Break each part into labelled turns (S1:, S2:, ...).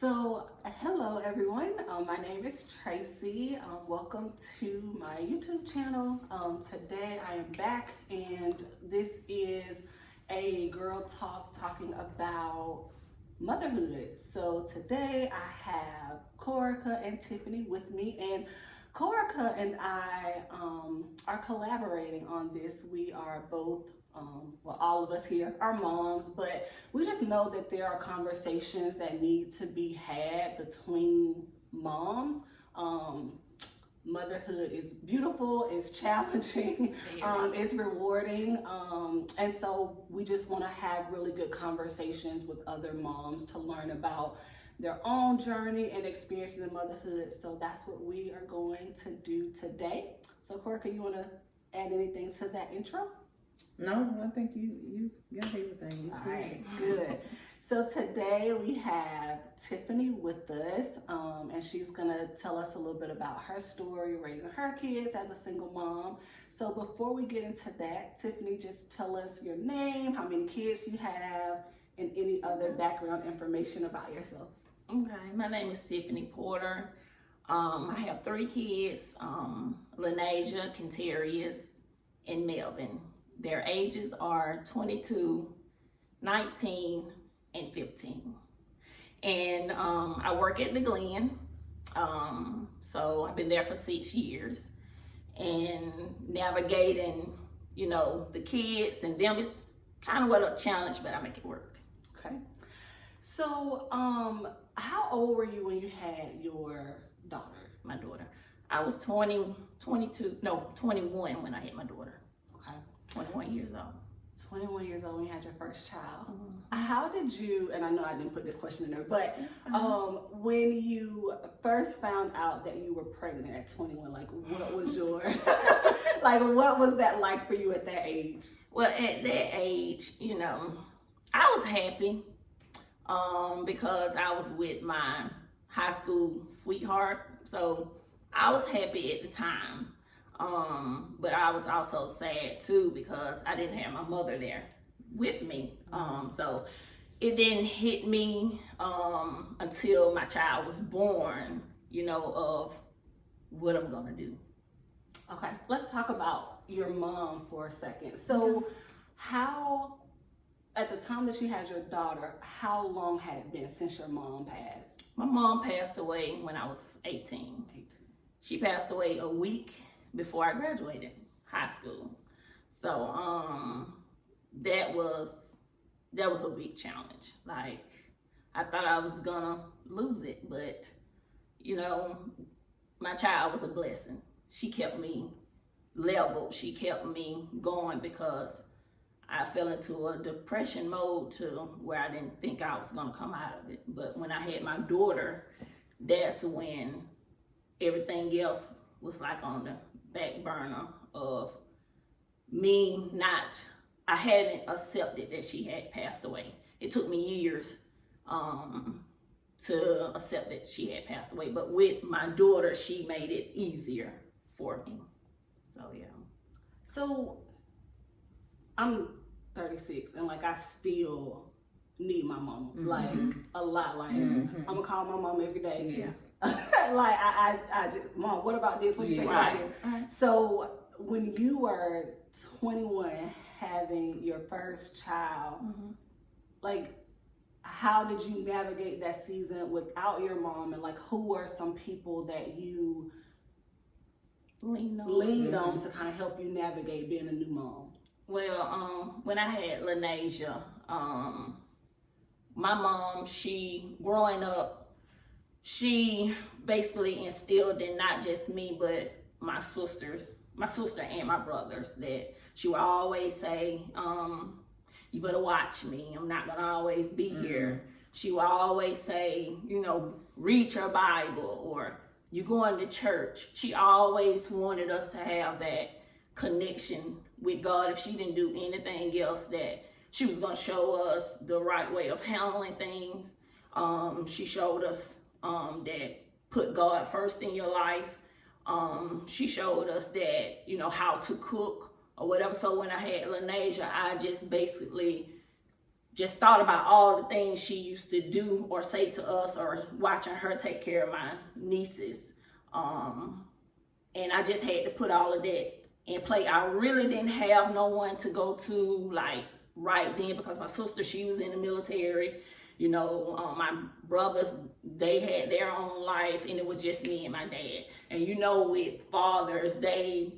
S1: Hello everyone. My name is Tracy. Welcome to my YouTube channel. Today I am back, and this is a girl talk talking about motherhood. So today I have Corica and Tiffany with me, and Corica and I are collaborating on this. We are both all of us here are moms, but we just know that there are conversations that need to be had between moms. Motherhood is beautiful, it's challenging, it's rewarding, and so we just want to have really good conversations with other moms to learn about their own journey and experiences in motherhood. So that's what we are going to do today. So Corica, you want to add anything to that intro?
S2: No, I think you got everything.
S1: All right, good. So today we have Tiffany with us, and she's gonna tell us a little bit about her story, raising her kids as a single mom. So before we get into that, Tiffany, just tell us your name, how many kids you have, and any other background information about yourself.
S3: Okay, my name is Tiffany Porter. I have 3 kids, Lenasia, Kentarius, and Melvin. Their ages are 22, 19, and 15. And I work at the Glen. So I've been there for 6 years. And navigating, the kids and them is kind of a challenge, but I make it work.
S1: Okay. So how old were you when you had your daughter?
S3: My daughter. I was 21 when I had my daughter. 21 years old.
S1: 21 years old when you had your first child. How did you, and I know I didn't put this question in there, but when you first found out that you were pregnant at 21, like what was your, what was that like for you at that age?
S3: Well, at that age, I was happy because I was with my high school sweetheart. So I was happy at the time. But I was also sad too because I didn't have my mother there with me. So it didn't hit me until my child was born, of what I'm gonna do.
S1: Okay, let's talk about your mom for a second. So how, at the time that you had your daughter, how long had it been since your mom passed?
S3: My mom passed away when I was 18. She passed away a week before I graduated high school. So that was a big challenge. Like, I thought I was gonna lose it, but my child was a blessing. She kept me level. She kept me going because I fell into a depression mode to where I didn't think I was gonna come out of it. But when I had my daughter, that's when everything else was like on the back burner of me I hadn't accepted that she had passed away. It took me years to accept that she had passed away, but with my daughter, she made it easier for me. So yeah.
S1: So I'm 36 and I still need my mom, a lot. I'm gonna call my mom every day.
S2: Yes.
S1: I just, Mom, what about this? What do you think about this?
S3: Right.
S1: So when you were 21 having your first child, how did you navigate that season without your mom, and who were some people that you leaned on to kind of help you navigate being a new mom?
S3: Well, when I had Lenasia, my mom, growing up, she basically instilled in not just me, but my sister and my brothers, that she would always say, you better watch me. I'm not gonna always be here. She would always say, read your Bible, or you going to church. She always wanted us to have that connection with God. If she didn't do anything else, that she was gonna show us the right way of handling things. She showed us that put God first in your life. She showed us that, how to cook or whatever. So when I had Lenasia, I just basically just thought about all the things she used to do or say to us, or watching her take care of my nieces. And I just had to put all of that in play. I really didn't have no one to go to like right then, because my sister, she was in the military. You know, my brothers, they had their own life, and it was just me and my dad. And you know, with fathers, they,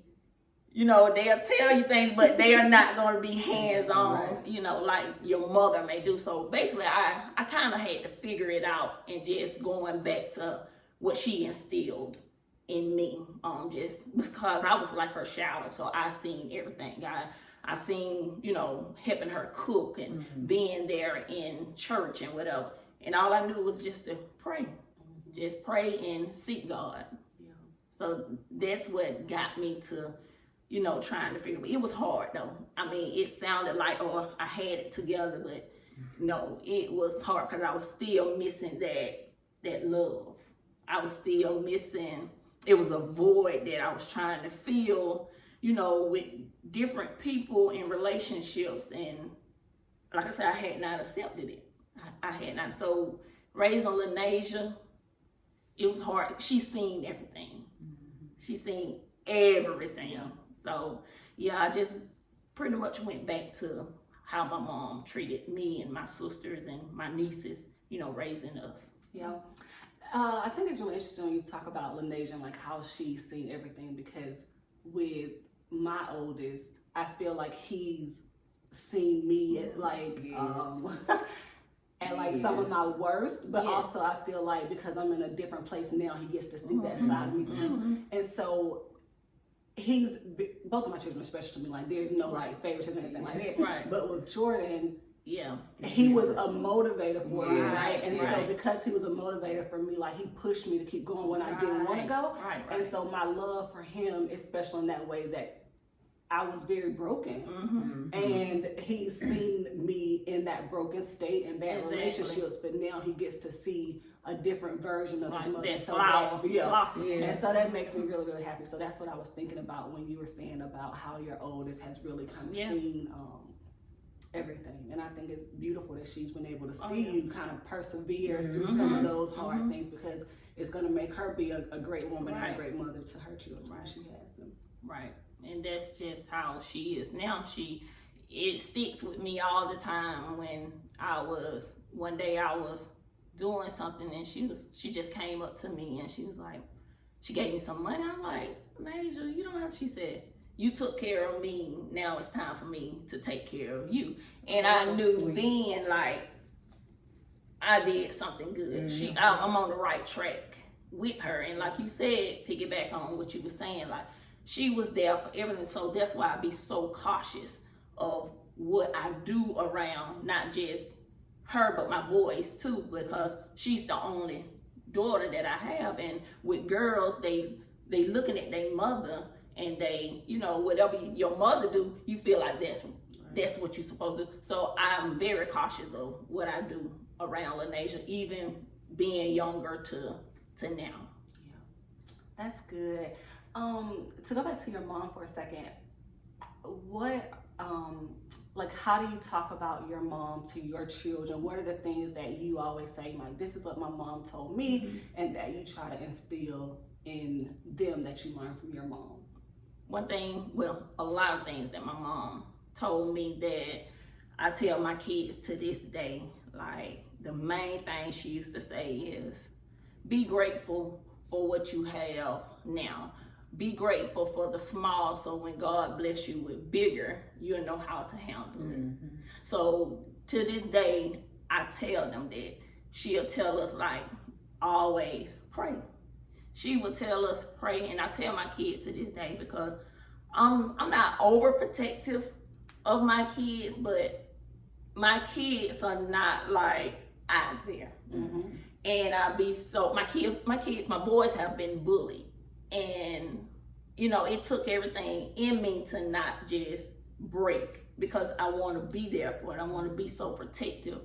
S3: you know, they'll tell you things, but they are not going to be hands-on,
S2: Right.
S3: you know, like your mother may do. So basically, I kind of had to figure it out, and just going back to what she instilled in me, just because I was like her shadow. So I seen everything. I seen, you know, helping her cook and being there in church and whatever. And all I knew was just to pray. Just pray and seek God.
S1: Yeah.
S3: So that's what got me to, you know, trying to figure it. It was hard though. I mean, it sounded like, oh, I had it together, but no, it was hard because I was still missing that love. I was still missing, it was a void that I was trying to fill, you know, with different people in relationships. And like I said, I had not accepted it. I had not. So raising Lanasia, it was hard. She seen everything. She seen everything. So yeah, I just pretty much went back to how my mom treated me and my sisters and my nieces, you know, raising us.
S1: Yeah. I think it's really interesting when you talk about Lanasia and like how she's seen everything, because with my oldest, I feel like he's seen me at like at like some of my worst, but also I feel like because I'm in a different place now, he gets to see that side of me too. And so he's, both of my children are special to me. Like there's no like favoritism or anything like that.
S3: Right.
S1: But with Jordan,
S3: Yeah.
S1: he was a motivator for me,
S2: Yeah.
S1: right? And so
S3: Right.
S1: because he was a motivator for me, like he pushed me to keep going when I didn't want to go.
S3: Right.
S1: And so my love for him is special in that way, that I was very broken. And he's seen me in that broken state and bad
S3: Exactly.
S1: relationships, but now he gets to see a different version of his
S3: Like
S1: mother.
S3: that
S1: So
S3: flower
S1: that,
S3: blossom.
S2: Yeah.
S1: and so that makes me really, really happy. So that's what I was thinking about when you were saying about how your oldest has really kind of seen everything. And I think it's beautiful that she's been able to see you kind of persevere through some of those hard things, because it's going to make her be a great woman and a great mother to her children when she has them.
S3: Right. And that's just how she is now. It sticks with me all the time. When one day I was doing something, and she just came up to me and she was like, she gave me some money. I'm like, Major, you don't have to. She said, you took care of me, now it's time for me to take care of you. And I knew then, like, I did something good. I'm on the right track with her. And like you said, piggyback on what you were saying, like, she was there for everything. So that's why I be so cautious of what I do around not just her, but my boys too, because she's the only daughter that I have. And with girls, they looking at their mother, and they, you know, whatever your mother do, you feel like that's what you're supposed to do. So I'm very cautious of what I do around Lanasia, even being younger to now.
S1: Yeah, that's good. To go back to your mom for a second, what, like, how do you talk about your mom to your children? What are the things that you always say, like, this is what my mom told me, and that you try to instill in them that you learned from your mom?
S3: One thing, well, a lot of things that my mom told me that I tell my kids to this day. Like, the main thing she used to say is, be grateful for what you have now. Be grateful for the small, so when God bless you with bigger, you'll know how to handle it. So to this day, I tell them that. She'll tell us, like, always pray. She would tell us pray, and I tell my kids to this day, because I'm not overprotective of my kids, but my kids are not like out there. And I be so, my boys have been bullied. And, you know, it took everything in me to not just break, because I want to be there for it. I want to be so protective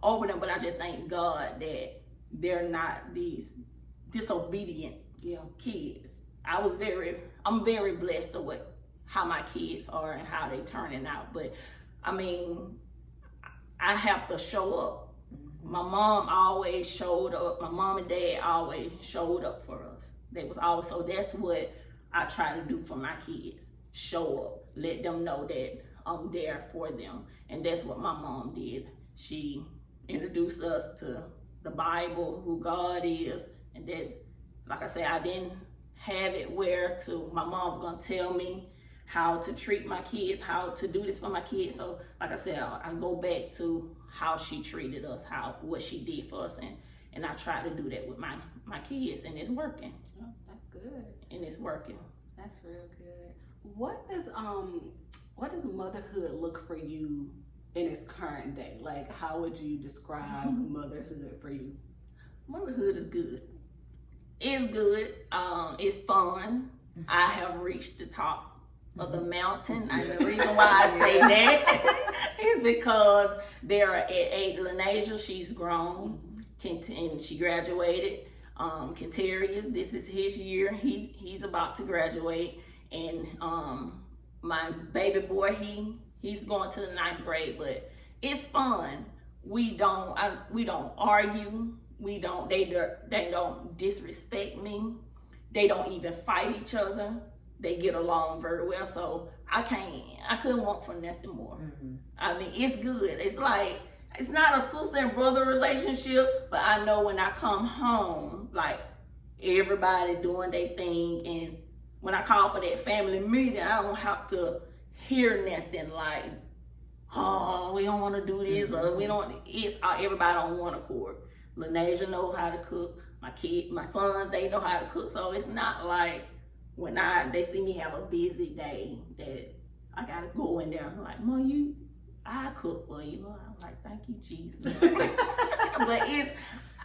S3: over them. But I just thank God that they're not these disobedient kids. I'm very blessed of how my kids are and how they turning out. But I mean, I have to show up. My mom always showed up. My mom and dad always showed up for us. They was always, so that's what I try to do for my kids. Show up, let them know that I'm there for them. And that's what my mom did. She introduced us to the Bible, who God is. And that's, like I said, I didn't have it where to, my mom gonna tell me how to treat my kids, how to do this for my kids. So like I said, I go back to how she treated us, what she did for us, and I try to do that with my kids, and it's working.
S1: Oh, that's good.
S3: And it's working.
S1: That's real good. What does motherhood look for you in its current day? Like, how would you describe motherhood for you?
S3: Motherhood is good. It's good. It's fun. I have reached the top of the mountain. And the reason why I say that is because there at 8, Lanasia, she's grown, and she graduated. Kenterius, this is his year. He's about to graduate, and my baby boy, he's going to the 9th grade. But it's fun. We don't argue. They don't disrespect me. They don't even fight each other. They get along very well. So I couldn't want for nothing more. I mean, it's good. It's like, it's not a sister and brother relationship, but I know when I come home, like, everybody doing their thing, and when I call for that family meeting, I don't have to hear nothing like, oh, we don't want to do this, or we don't. It's everybody on one accord. Lanasia knows how to cook. My sons, they know how to cook. So it's not like when they see me have a busy day that I gotta go in there. I'm like, Mom, I cook for you. I'm like, thank you, Jesus. But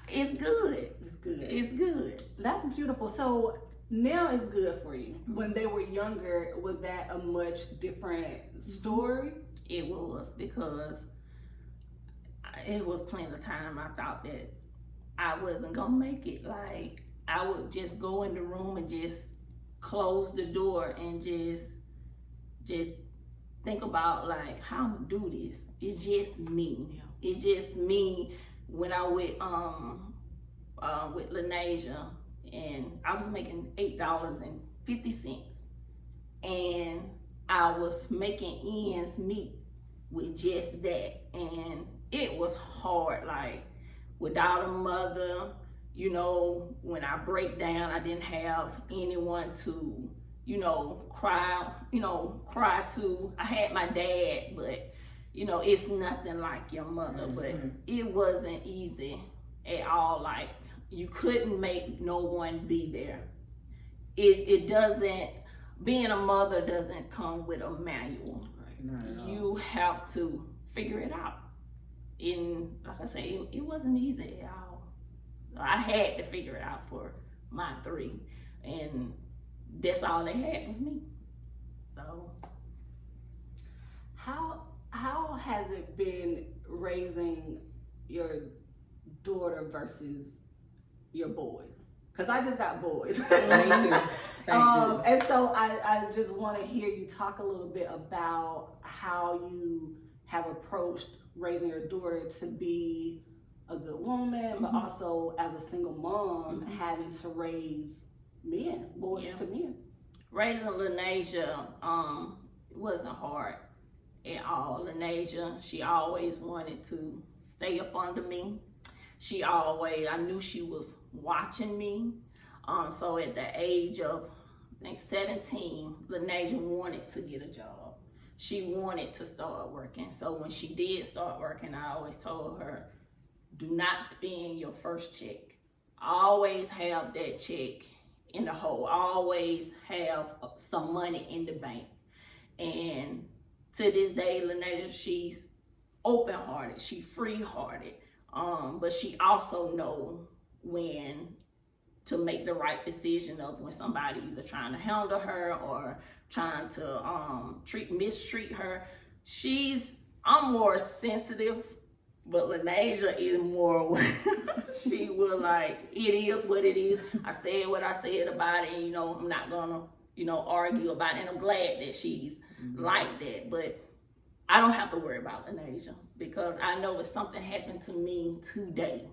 S3: it's good.
S1: It's good.
S3: It's good.
S1: That's beautiful. So now it's good for you. When they were younger, was that a much different story?
S3: It was, because it was plenty of time I thought that I wasn't gonna make it. Like, I would just go in the room and just close the door and just think about, like, how I'm gonna do this. It's just me. It's just me. When I with Lanasia, and I was making $8.50, and I was making ends meet with just that, and it was hard. Like, without a mother, you know, when I break down, I didn't have anyone to, cry to. I had my dad, but it's nothing like your mother. But it wasn't easy at all. Like, you couldn't make no one be there. It doesn't, being a mother doesn't come with a manual.
S2: No.
S3: You have to figure it out. And like I say, it wasn't easy at all. I had to figure it out for my 3, and that's all they had was me. So
S1: how has it been raising your daughter versus your boys? Because I just got boys.
S2: Me too.
S1: And so I just want to hear you talk a little bit about how you have approached raising your daughter to be a good woman, but also as a single mom, having to raise boys to men.
S3: Raising Lanasia wasn't hard at all. Lanasia, she always wanted to stay up under me. I knew she was watching me. So at the age of, I think, 17, Lanasia wanted to get a job. She wanted to start working. So when she did start working, I always told her, do not spend your first check. Always have that check in the hole. Always have some money in the bank. And to this day, Lanasia, she's open-hearted. She's free-hearted. But she also knows when to make the right decision of when somebody either trying to handle her or trying to mistreat her. I'm more sensitive, but Lanasia is more, she will, like, it is what it is. I said what I said about it, and, I'm not gonna, argue about it. And I'm glad that she's like that, but I don't have to worry about Lanasia. because I know if something happened to me today,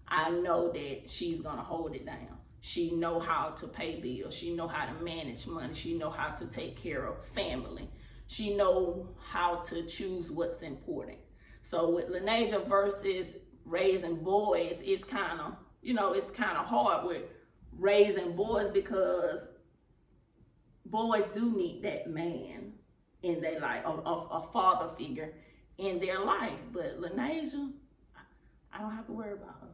S3: I know that she's gonna hold it down. She know how to pay bills. She know how to manage money. She know how to take care of family. She know how to choose what's important. So with Lenasia versus raising boys, it's kind of, it's kind of hard with raising boys because boys do need that man in their life, a father figure in their life. But Lenasia, I don't have to worry about her.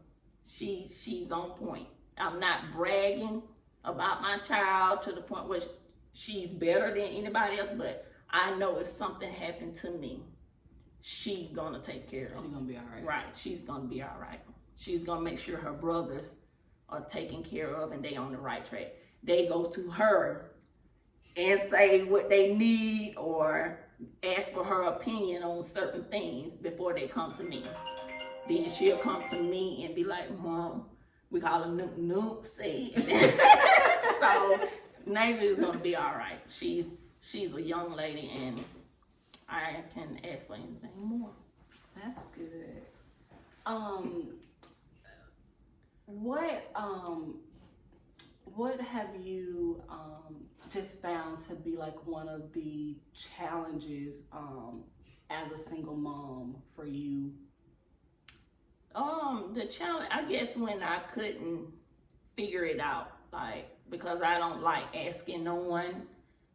S3: She's on point. I'm not bragging about my child to the point where she's better than anybody else, but I know if something happened to me, she gonna take care of.
S1: She's gonna be all right.
S3: Right, she's gonna be all right. She's gonna make sure her brothers are taken care of and they on the right track. They go to her and say what they need or ask for her opinion on certain things before they come to me. Then she'll come to me and be like, Mom, we call her Nook Nook, see? So Nasia is gonna be all right. She's a young lady and I can ask for anything more.
S1: That's good. What have you just found to be like one of the challenges as a single mom for you?
S3: The challenge, I guess, when I couldn't figure it out, like, because I don't like asking no one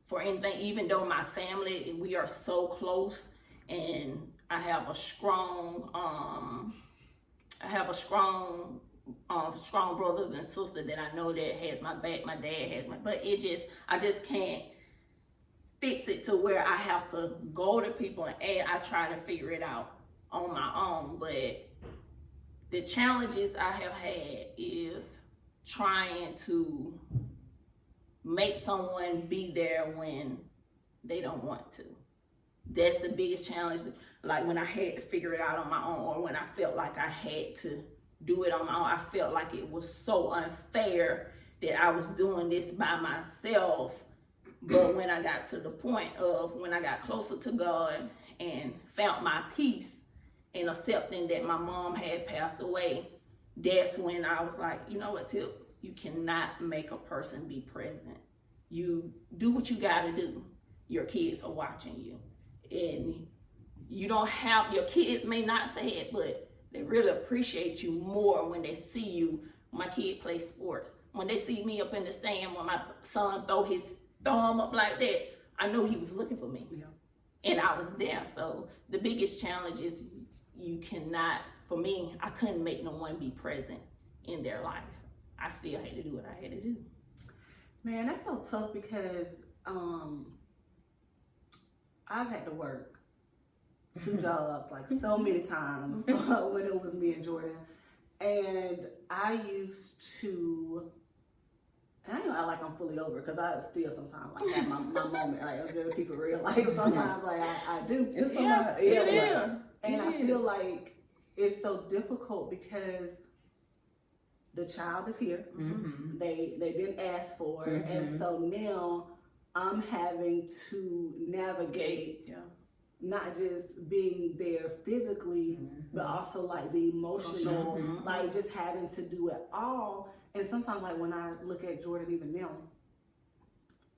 S3: for anything, even though my family, we are so close, and I have a strong brothers and sister that I know that has my back. My dad has my, but I just can't fix it to where I have to go to people and I try to figure it out on my own. But the challenges I have had is trying to make someone be there when they don't want to. That's the biggest challenge. Like when I had to figure it out on my own, or when I felt like I had to do it on my own, I felt like it was so unfair that I was doing this by myself. But when I got to the point of when I got closer to God and found my peace in accepting that my mom had passed away, that's when I was like, you know what, Tip, you cannot make a person be present. You do what you gotta do. Your kids are watching you. And you don't have, your kids may not say it, but they really appreciate you more when they see you. My kid plays sports. When they see me up in the stand, when my son throw his thumb up like that, I know he was looking for me.
S1: Yeah.
S3: And I was there. So the biggest challenge is you cannot, for me, I couldn't make no one be present in their life. I still had to do what I had to do.
S1: Man, that's so tough because I've had to work 2 jobs like so many times when it was me and Jordan. And I used to, and I know I like I'm fully over because I still sometimes like have my moment, like I'm just keep it real. Like sometimes like I do.
S2: It's a
S3: Yeah,
S2: lot.
S3: it is.
S1: And I
S3: It
S1: feel
S3: is.
S1: like it's so difficult because the child is here.
S2: Mm-hmm.
S1: They didn't ask for it. And so now I'm having to navigate
S3: Yeah.
S1: not just being there physically, but also like the emotional, like just having to do it all. And sometimes like when I look at Jordan even now,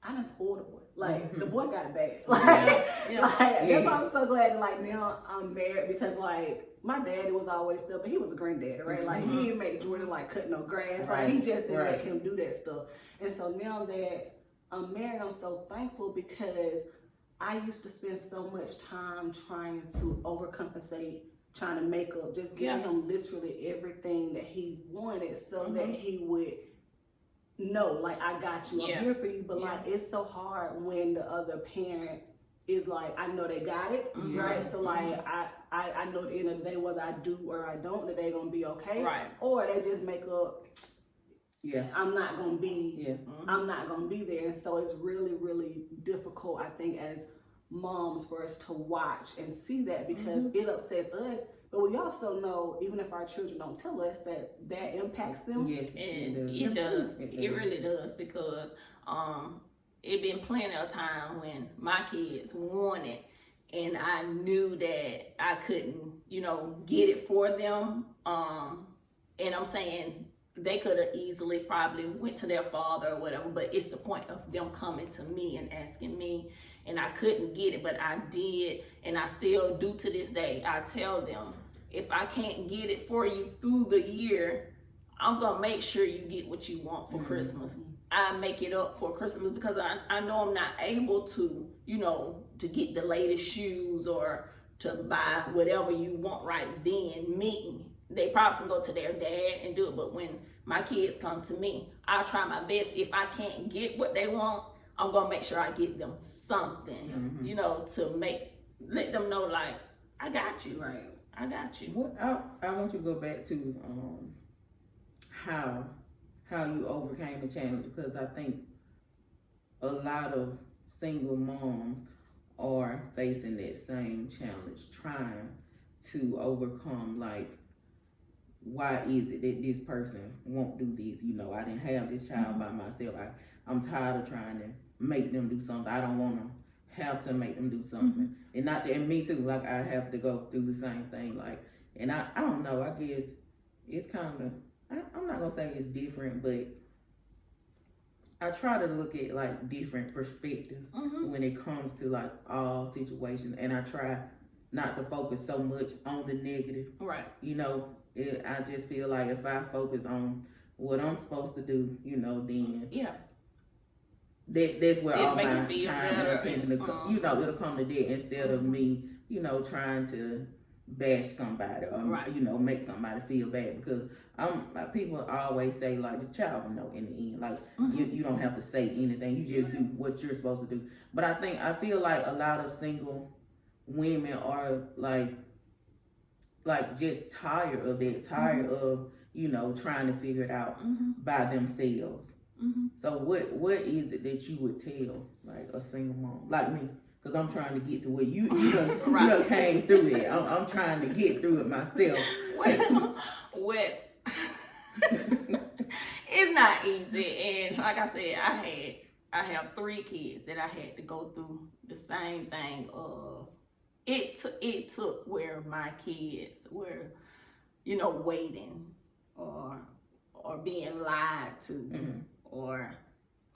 S1: I done spoiled the boy. Like the boy got it bad. Like,
S3: Yeah.
S1: like that's why I'm so glad that like now I'm married because like my daddy was always still, but he was a granddaddy, right? Like he didn't make Jordan like cut no grass. Like he just didn't let him do that stuff. And so now that I'm married, I'm so thankful because I used to spend so much time trying to overcompensate, trying to make up, just giving him literally everything that he wanted so that he would know, like, I got you, I'm here for you. But like, it's so hard when the other parent is like, I know they got it, right? So like, I know at the end of the day, whether I do or I don't, that they gonna be okay.
S3: Right.
S1: Or they just make up,
S2: Yeah.
S1: I'm not gonna be,
S2: Yeah.
S1: I'm not gonna be there. And so it's really, really difficult, I think, as moms for us to watch and see that because it upsets us. But we also know, even if our children don't tell us, that impacts them.
S2: Yes,
S3: It does. It really does because it been plenty of time when my kids wanted and I knew that I couldn't, you know, get it for them. And I'm saying they could have easily probably went to their father or whatever, but it's the point of them coming to me and asking me, and I couldn't get it, but I did, and I still do to this day. I tell them, if I can't get it for you through the year, I'm gonna make sure you get what you want for Christmas. I make it up for Christmas because I know I'm not able to, you know, to get the latest shoes or to buy whatever you want right then. Me, they probably can go to their dad and do it, but when my kids come to me, I'll try my best. If I can't get what they want, I'm gonna make sure I get them something, you know, to let them know, like, I got you,
S1: Right.
S3: I got you.
S2: What I want you to go back to how you overcame the challenge, because I think a lot of single moms are facing that same challenge, trying to overcome, like, why is it that this person won't do this? You know, I didn't have this child by myself. I'm tired of trying to make them do something. I don't want to have to make them do something. And me too, like, I have to go through the same thing. Like, and I don't know, I guess it's kind of, I'm not going to say it's different, but I try to look at, like, different perspectives when it comes to, like, all situations. And I try not to focus so much on the negative.
S3: Right.
S2: You know, I just feel like if I focus on what I'm supposed to do, you know, then that's where all my time and attention, you know, it'll come to that, instead of me, you know, trying to bash somebody or, you know, make somebody feel bad. Because people always say, like, the child will know in the end. Like, you don't have to say anything. You just do what you're supposed to do. But I feel like a lot of single women are like just tired of that, tired of, you know, trying to figure it out by themselves. So what is it that you would tell, like, a single mom like me? Because I'm trying to get to where you done, you done came through it. I'm trying to get through it myself.
S3: Well, it's not easy, and like I said, I have 3 kids that I had to go through the same thing of. It took where my kids were, you know, waiting or being lied to, or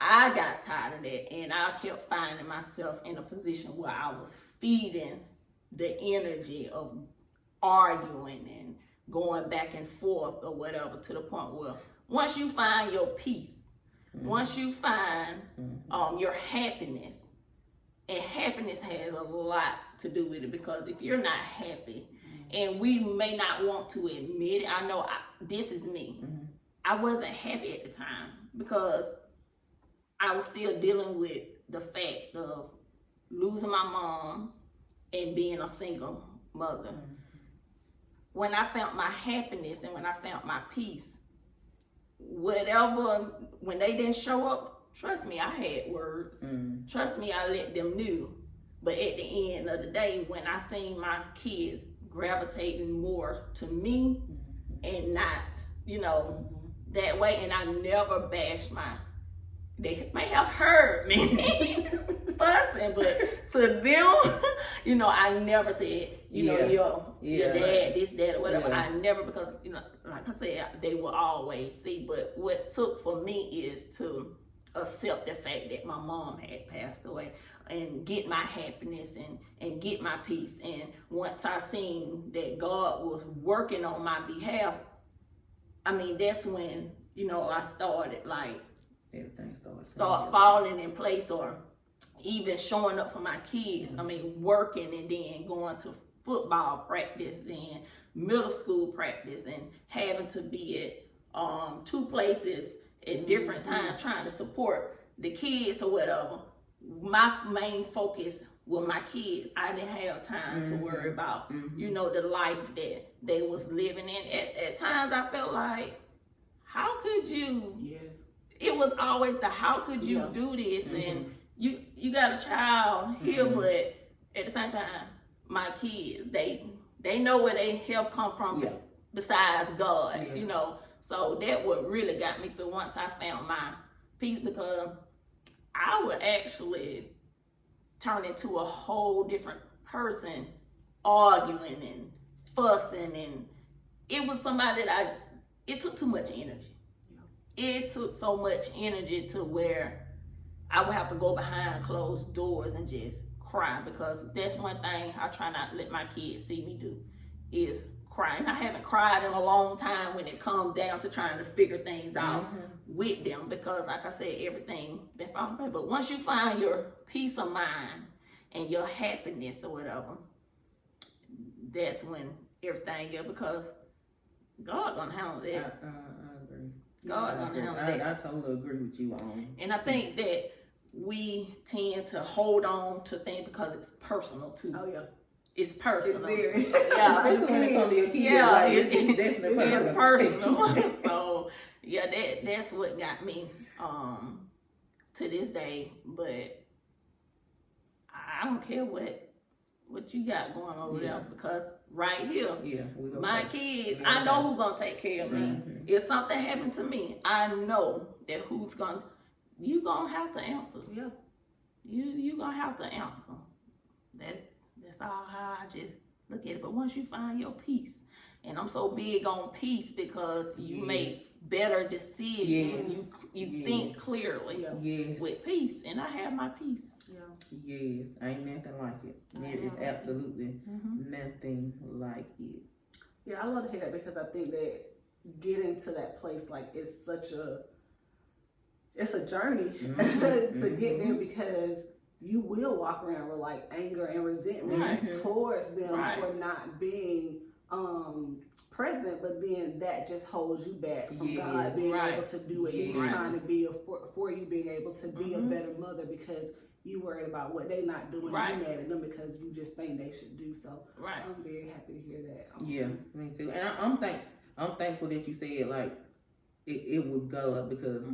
S3: I got tired of that, and I kept finding myself in a position where I was feeding the energy of arguing and going back and forth or whatever, to the point where once you find your peace, once you find your happiness. And happiness has a lot to do with it, because if you're not happy, and we may not want to admit it, I know this is me. I wasn't happy at the time because I was still dealing with the fact of losing my mom and being a single mother. When I found my happiness and when I found my peace, when they didn't show up, trust me, I had words. Trust me, I let them know. But at the end of the day, when I seen my kids gravitating more to me and not, you know, that way, and I never bashed they may have heard me fussing, but to them, you know, I never said, you know, your dad, this, that, or whatever. I never, because, you know, like I said, they will always see. But what took for me is to accept the fact that my mom had passed away and get my happiness and get my peace. And once I seen that God was working on my behalf, I mean, that's when, you know, I started, like,
S2: everything
S3: start falling in place, or even showing up for my kids. I mean, working and then going to football practice, then middle school practice, and having to be at 2 places at different times trying to support the kids or whatever. My main focus was my kids. I didn't have time to worry about, you know, the life that they was living in. At times I felt like, how could you?
S1: Yes.
S3: It was always the how could you do this? And you got a child here, but at the same time, my kids, they know where their health come from besides God, you know. So that what really got me through once I found my peace, because I would actually turn into a whole different person arguing and fussing, and it was somebody that it took too much energy. It took so much energy to where I would have to go behind closed doors and just cry, because that's one thing I try not to let my kids see me do is cry. And I haven't cried in a long time when it comes down to trying to figure things out with them, because like I said, everything that falls apart. But once you find your peace of mind and your happiness or whatever, that's when everything goes, because God gonna handle that.
S2: I agree.
S3: God gonna handle that.
S2: I totally agree with you on.
S3: And I think that we tend to hold on to things because it's personal too.
S1: Oh yeah.
S3: It's personal.
S1: It's very.
S3: Yeah.
S2: Especially when it comes to your kids,
S3: Yeah,
S2: like, it's definitely personal.
S3: It's personal. So yeah, that's what got me to this day. But I don't care what you got going over there, because right here, my kids, I know who's gonna take care of me. If something happened to me, I know that you gonna have to answer.
S1: Yeah.
S3: You gonna have to answer. That's all how I just look at it. But once you find your peace, and I'm so big on peace because you make better decisions. You think clearly with peace, and I have my peace.
S2: Yes, ain't nothing like it. There is absolutely nothing like it.
S1: Yeah, I love to hear that, because I think that getting to that place, like, it's a journey to get there, because you will walk around with like anger and resentment towards them for not being present, but then that just holds you back from God being able to do what He's trying to be for you, being able to be a better mother, because you worried about what they not doing, and you mad at them because you just think they should do so. I'm very happy to hear that.
S2: Yeah, me too. And I'm thankful that you said like it was God, because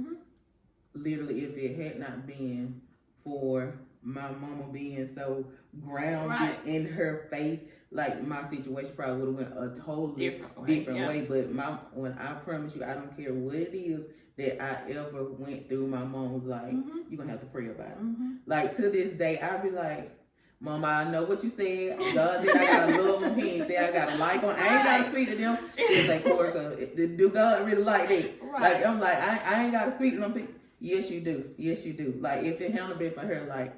S2: literally, if it had not been for my mama being so grounded in her faith, like, my situation probably would have went a totally different way. But when I promise you, I don't care what it is that I ever went through, my mom was like, you're gonna have to pray about it. Like, to this day, I be like, Mama, I know what you said. God said I gotta love them. He ain't say I gotta like them. I ain't gotta speak to them. She's like, Porter, do God really like that? Like, I'm like, I ain't gotta speak to them people. Yes, you do. Yes, you do. Like, if it hadn't been for her, like,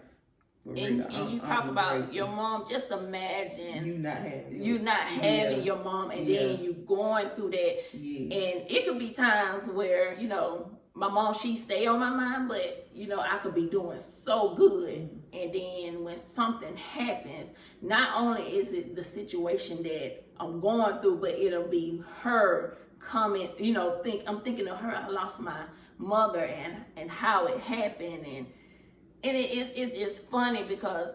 S2: for real,
S3: and you talk about your mom, just imagine
S2: you not having
S3: your mom, and then you going through that. And it could be times where, my mom, she stay on my mind, but, I could be doing so good. And then when something happens, not only is it the situation that I'm going through, but it'll be her coming, I'm thinking of her. I lost my mother and how it happened. And it's just funny because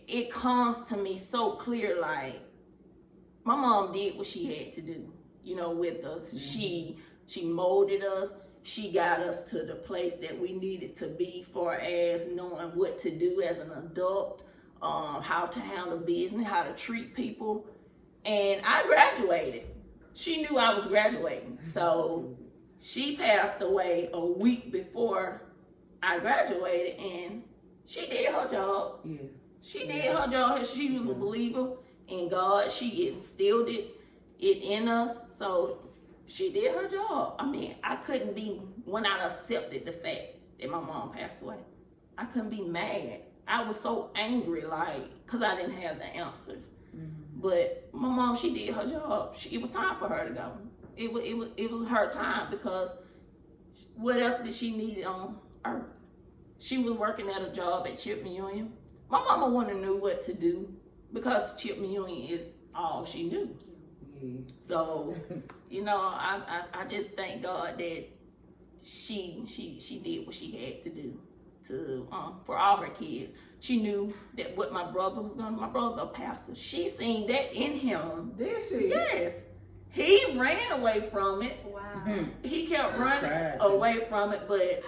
S3: it comes to me so clear, like, my mom did what she had to do, with us. She molded us. She got us to the place that we needed to be, for as knowing what to do as an adult, how to handle business, how to treat people. And I graduated. She knew I was graduating. So she passed away a week before I graduated, and she did her job. She did her job. She was a believer in God. She instilled it in us. So she did her job. I mean, I couldn't be, when I accepted the fact that my mom passed away, I couldn't be mad. I was so angry, like, because I didn't have the answers. But my mom, she did her job. It was time for her to go. It was her time, because what else did she need on earth? She was working at a job at Chipman Union. My mama wouldn't have knew what to do, because Chipman Union is all she knew. So, I just thank God that she did what she had to do for all her kids. She knew that what my brother was doing. My brother, a pastor, she seen that in him.
S1: Did she?
S3: Yes. He ran away from it.
S1: Wow.
S3: He kept running away from it, but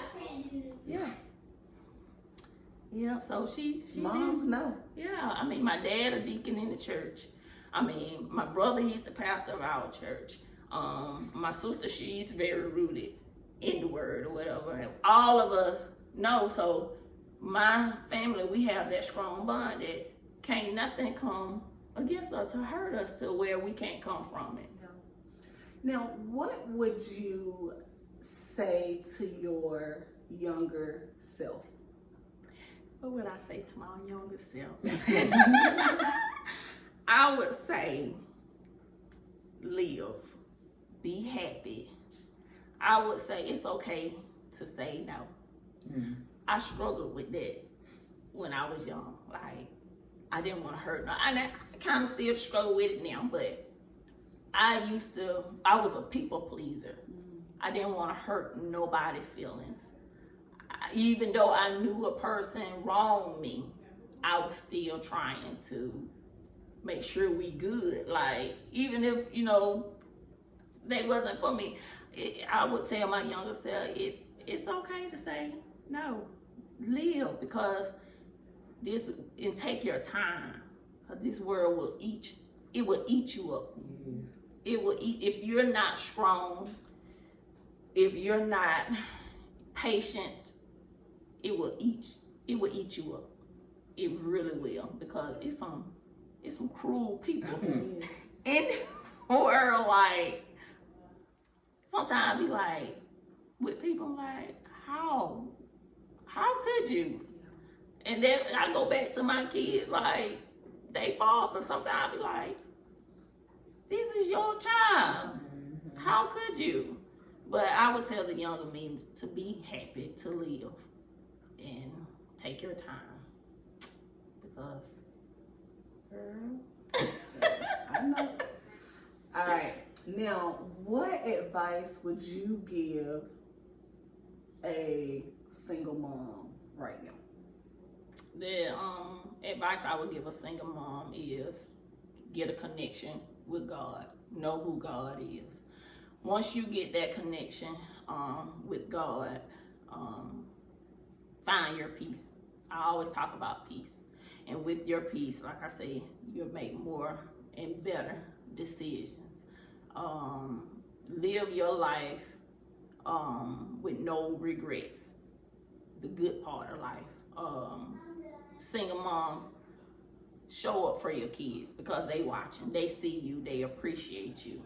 S3: yeah. So she
S1: moms
S3: did.
S1: know.
S3: Yeah, I mean, my dad a deacon in the church. I mean, my brother, he's the pastor of our church. My sister, she's very rooted in the word or whatever. And all of us know. So my family, we have that strong bond that can't nothing come against us to hurt us to where we can't come from it.
S1: Now, what would you say to your younger self?
S3: What would I say to my younger self? I would say, live, be happy. I would say it's okay to say no.
S2: Mm.
S3: I struggled with that when I was young. Like, I didn't want to hurt. I kind of still struggle with it now, but I was a people pleaser. I didn't want to hurt nobody's feelings. Even though I knew a person wronged me, I was still trying to make sure we good. Like, even if, they wasn't for me, I would tell my younger self, it's okay to say no, live, because and take your time, because this world will eat you up.
S2: Yes.
S3: It will eat, if you're not strong, if you're not patient, it will eat you up. It really will, because it's some cruel people in the world. Like, sometimes I be like, with people, I'm like, how could you? And then I go back to my kids, like, they father, sometimes I be like, this is your child. How could you? But I would tell the younger me to be happy, to live, and take your time. Because, girl.
S1: I know. All right. Now, what advice would you give a single mom right now?
S3: The advice I would give a single mom is get a connection with God. Know who God is. Once you get that connection with God, find your peace. I always talk about peace. And with your peace, like I say, you'll make more and better decisions. Live your life with no regrets. The good part of life. Single moms, show up for your kids, because they watching, they see you, they appreciate you.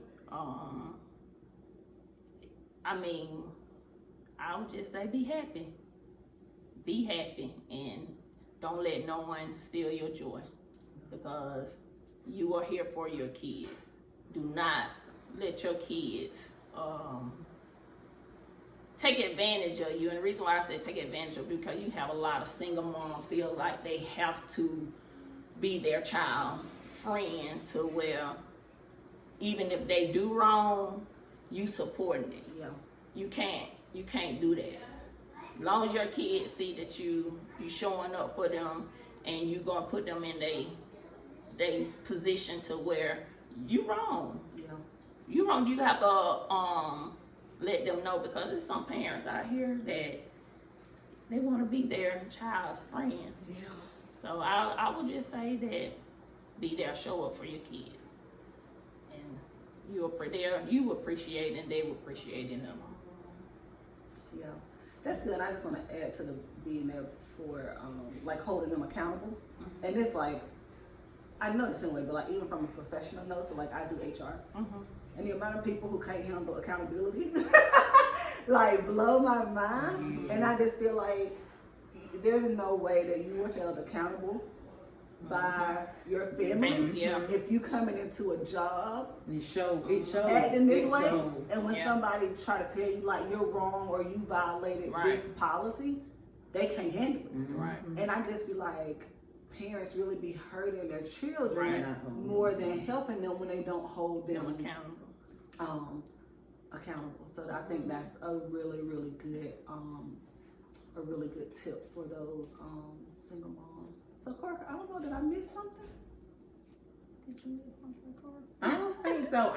S3: I would just say be happy. Be happy, and don't let no one steal your joy, because you are here for your kids. Do not let your kids take advantage of you. And the reason why I say take advantage of you, because you have a lot of single moms feel like they have to be their child friend, to where even if they do wrong, you supporting it.
S1: Yeah.
S3: You can't do that. As long as your kids see that you showing up for them, and you gonna put them in they position to where you wrong.
S1: Yeah.
S3: You wrong. You have to let them know, because there's some parents out here that they want to be their child's friend.
S1: Yeah.
S3: So I would just say that be there, show up for your kids, and you appreciate, and they will appreciate in them.
S1: Yeah. That's good. I just want to add to the being there for like holding them accountable. Mm-hmm. And it's like, I know this anyway, but like even from a professional note, so like I do HR. Mm-hmm. And the amount of people who can't handle accountability like blow my mind. Mm-hmm. And I just feel like there's no way that you were held accountable by your family.
S3: Yeah.
S1: If you coming into a job,
S2: it shows
S1: acting this way,
S2: shows.
S1: And when somebody try to tell you like you're wrong or you violated this policy, they can't handle it.
S2: Mm-hmm.
S3: Right.
S1: And I just be like, parents really be hurting their children more than helping them when they don't hold them accountable. So I think that's a really, really good tip for those single moms. So Clark, I don't know, did I miss something? Did you miss something, Clark?
S2: I don't think so.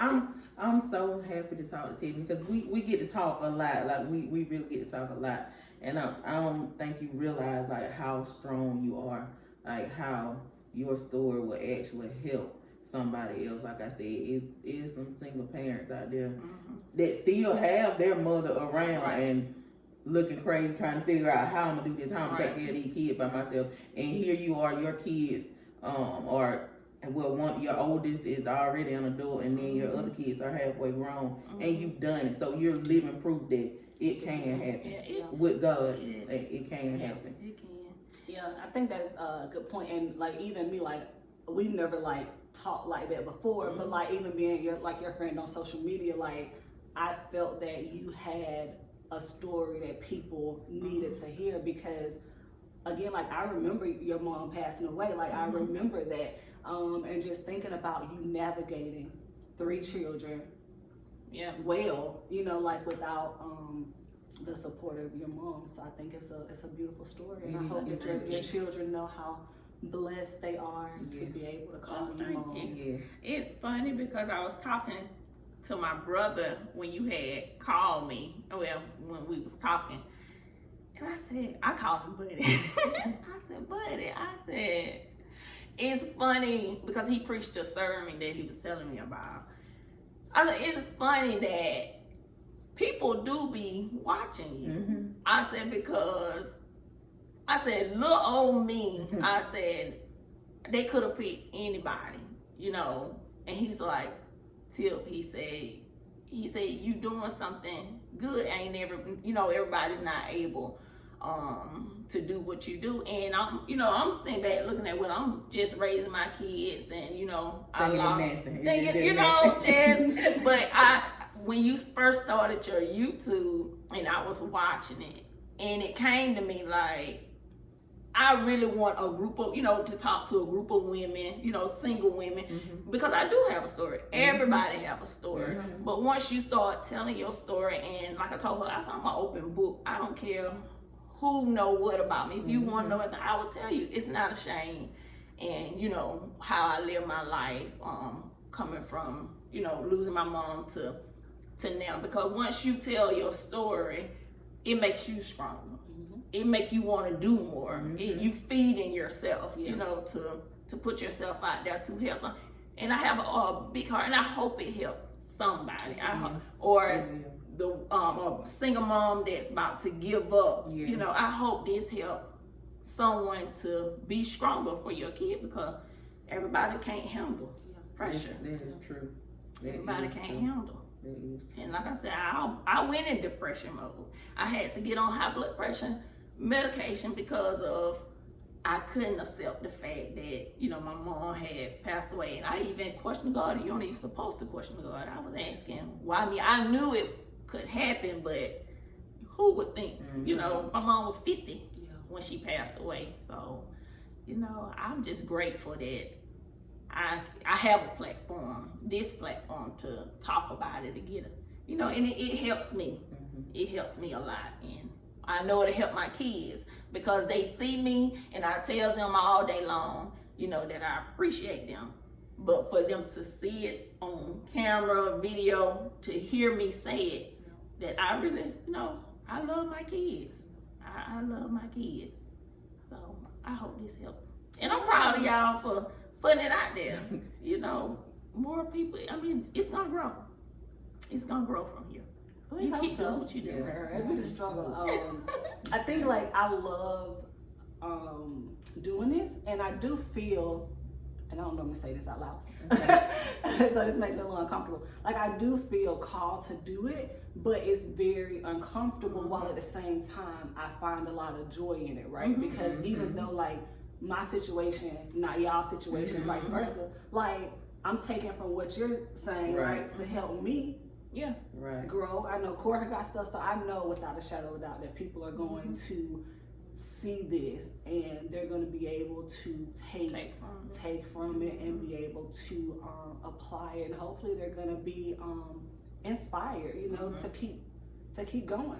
S2: I'm so happy to talk to Tiffany, because we get to talk a lot. Like we really get to talk a lot. And I don't think you realize like how strong you are, like how your story will actually help somebody else. Like I said, is some single parents out there that still have their mother around and looking crazy, trying to figure out how I'm gonna do this, how I'm gonna take care of these kids by myself. And here you are, your kids or well, your oldest is already an adult, and then your other kids are halfway grown, and you've done it. So you're living proof that it can happen with God. It can happen.
S3: It can.
S1: Yeah, I think that's a good point. And like even me, like we've never like talked like that before, but like even being your friend on social media, like I felt that you had a story that people needed to hear, because again, like I remember your mom passing away. Like I remember that. And just thinking about you navigating 3 children, well, you know, like without the support of your mom. So I think it's a beautiful story, and I hope that your children know how blessed they are to be able to call you mom.
S2: Yes.
S3: It's funny because I was talking to my brother when you had called me. Well, when we was talking, and I called him Buddy. I said, Buddy, it's funny because he preached a sermon that he was telling me about. I said, it's funny that people do be watching you. I said, because little old me, I said, they could have picked anybody, you know. And he's like, Tip, he said, you doing something good. Ain't never, you know, everybody's not able to do what you do. And I'm sitting back looking at what I'm just raising my kids, and you know, when you first started your YouTube and I was watching it, and it came to me like, I really want a group of, you know, to talk to a group of women, you know, single women, because I do have a story. Everybody have a story. But once you start telling your story, and like I told her, I said, I'm an open book. I don't care who know what about me. If you want to know it, I will tell you. It's not a shame. And, you know, how I live my life, coming from, you know, losing my mom to now. Because once you tell your story, it makes you stronger. It make you want to do more. You feeding yourself, you know, to put yourself out there to help some. And I have a big heart, and I hope it helps somebody. A single mom that's about to give up. You know, I hope this helps someone to be stronger for your kid, because everybody can't handle pressure.
S2: That is true.
S3: Everybody can't handle. And like I said, I went in depression mode. I had to get on high blood pressure medication because of I couldn't accept the fact that, you know, my mom had passed away. And I even questioned God. You aren't even supposed to question God. I was asking why me. I knew it could happen, but who would think? You know, my mom was 50 when she passed away. So, you know, I'm just grateful that I have a platform, this platform, to talk about it, to get it, you know, and it helps me. It helps me a lot. And I know it'll help my kids, because they see me, and I tell them all day long, you know, that I appreciate them. But for them to see it on camera, video, to hear me say it, that I really, you know, I love my kids. I love my kids. So I hope this helps. And I'm proud of y'all for putting it out there. You know, more people, I mean, it's gonna grow. It's gonna grow from here. You keep doing what you do.
S1: It'll be the struggle. I think like I love doing this, and I do feel, and I don't normally say this out loud, so this makes me a little uncomfortable. Like I do feel called to do it, but it's very uncomfortable, while at the same time I find a lot of joy in it, right? Because even though like my situation, not y'all's situation, vice versa, like I'm taking from what you're saying, right, to help me grow. I know Corey got stuff, so I know without a shadow of a doubt that people are going to see this, and they're going to be able to take from it and be able to apply it, and hopefully they're going to be inspired, you know, to keep going.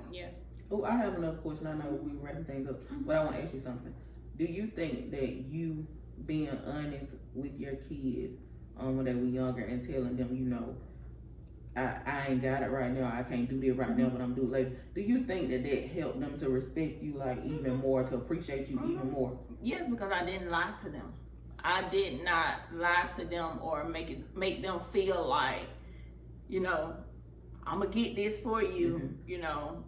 S2: Oh, I have another question. I know we're wrapping things up, but I want to ask you something. Do you think that you being honest with your kids when they were younger and telling them, you know, I ain't got it right now, I can't do this right now, but I'm doing it later, do you think that helped them to respect you like even more, to appreciate you even more?
S3: Yes, because I didn't lie to them. I did not lie to them or make them feel like, you know, I'm gonna get this for you, you know,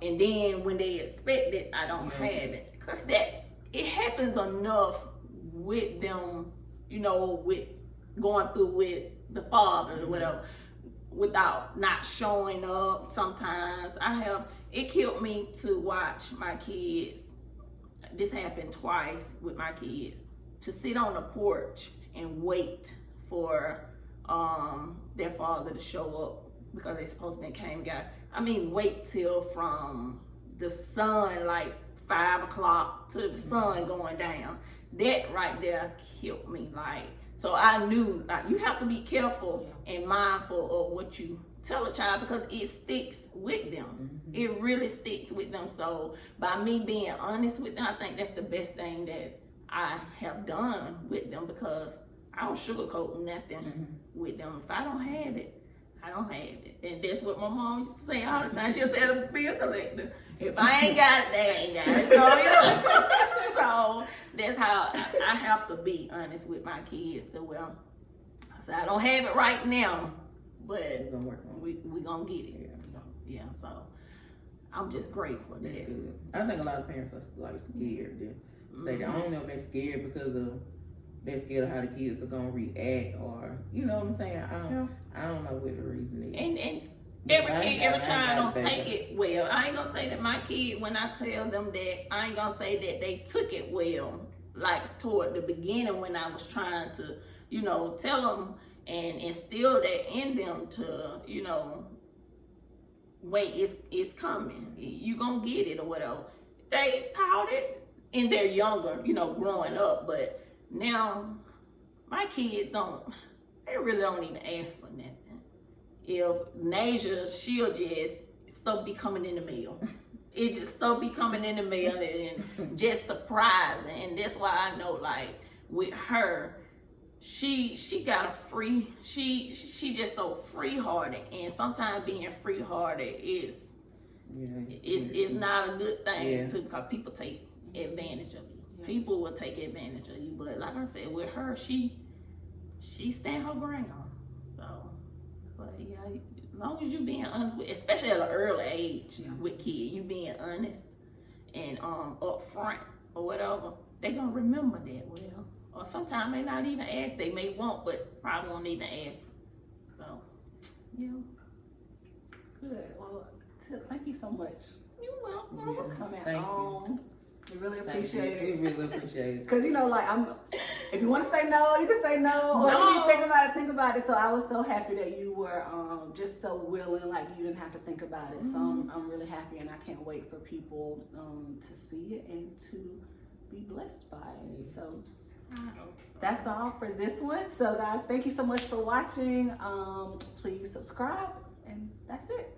S3: and then when they expect it, I don't have it. Because that, it happens enough with them, you know, with going through with the father or whatever, without not showing up. Sometimes it killed me to watch my kids. This happened twice with my kids, to sit on the porch and wait for their father to show up because they supposed to be came and got. I mean, wait till from the sun, like 5 o'clock, to the sun going down. That right there killed me. Like, so I knew, like, you have to be careful and mindful of what you tell a child, because it sticks with them. It really sticks with them. So by me being honest with them, I think that's the best thing that I have done with them, because I don't sugarcoat nothing with them. If I don't have it, I don't have it. And that's what my mom used to say all the time. She'll tell the bill collector, if I ain't got it, they ain't got it. So, you know? So that's how I have to be honest with my kids to where I say, I don't have it right now, but we gonna get it. Yeah, so I'm just grateful
S2: That's
S3: that.
S2: good. I think a lot of parents are like scared to say that. I don't know if they're scared because they're scared of how the kids are gonna react, or you know what I'm saying. I don't know what the reason is.
S3: And every child don't take it well. I ain't gonna say that my kid, when I tell them that, I ain't gonna say that they took it well. Like toward the beginning when I was trying to, you know, tell them and instill that in them to, you know, wait, it's coming. You gonna get it or whatever. They pouted and they're younger, you know, growing up, but now my kids they really don't even ask for nothing. If Nasia, she'll just stuff be coming in the mail. It just stuff be coming in the mail and just surprising. And that's why I know, like, with her, she got a free, she just so free hearted, and sometimes being free hearted is not a good thing too, because people take advantage of you. People will take advantage of you. But like I said, with her, she stand her ground. So, but yeah, as long as you being honest with, especially at an early age with kids, you being honest and upfront or whatever, they gonna remember that well. Or sometimes they not even ask. They may want, but probably won't even ask. So, yeah.
S1: Good. Well, thank you so much.
S3: You're welcome.
S1: For coming
S2: Thank you.
S1: on. We really appreciate it.
S2: We really appreciate it.
S1: Cause you know, like if you want to say no, you can say no. Or if you think about it. So I was so happy that you were just so willing, like you didn't have to think about it. So I'm really happy, and I can't wait for people to see it and to be blessed by it. So that's all for this one. So guys, thank you so much for watching. Please subscribe, and that's it.